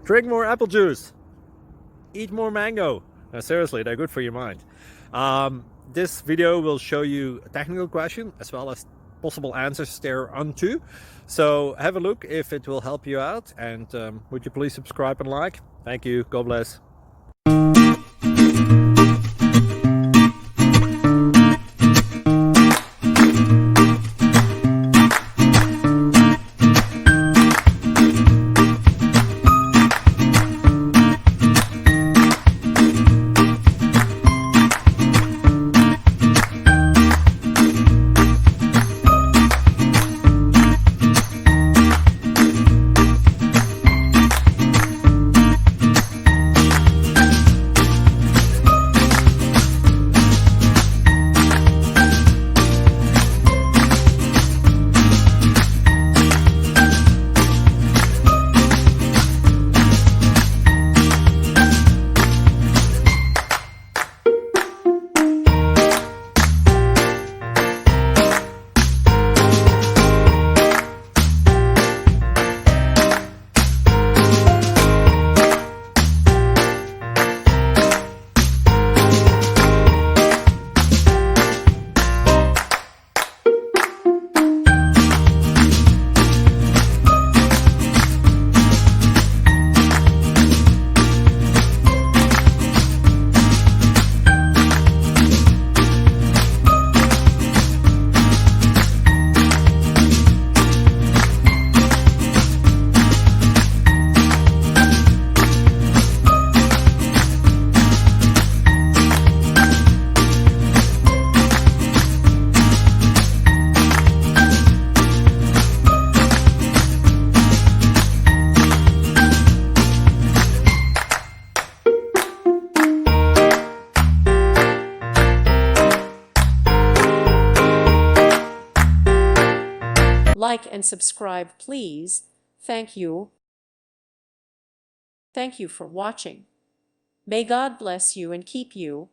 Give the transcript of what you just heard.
Drink more apple juice. Eat more mango. No, seriously, they're good for your mind. This video will show you a technical question as well as possible answers thereunto. So have a look if it will help you out, and would you please subscribe and like? Thank you. God bless. Like and subscribe, please. Thank you. Thank you for watching. May God bless you and keep you.